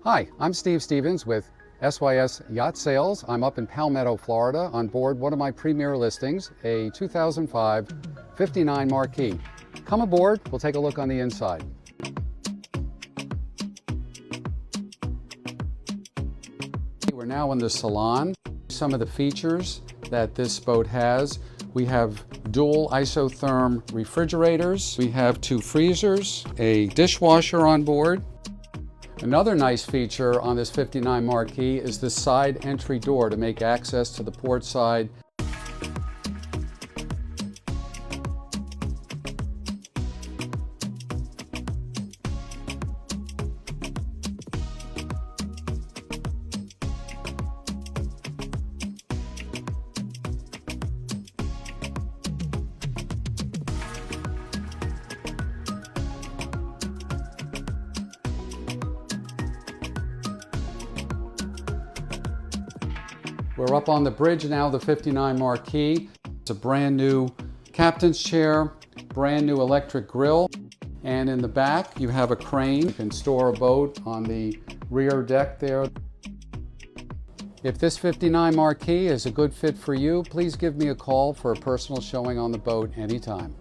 Hi, I'm Steve Stevens with SYS Yacht Sales. I'm up in Palmetto, Florida, on board one of my premier listings, a 2005 '59 Marquis. Come aboard, we'll take a look on the inside. We're now in the salon. Some of the features that this boat has: we have dual isotherm refrigerators, we have 2 freezers, a dishwasher on board. Another nice feature on this '59 Marquis is the side entry door to make access to the port side. We're up on the bridge now, the '59 Marquis. It's a brand new captain's chair, brand new electric grill, and in the back you have a crane. You can store a boat on the rear deck there. If this '59 Marquis is a good fit for you, please give me a call for a personal showing on the boat anytime.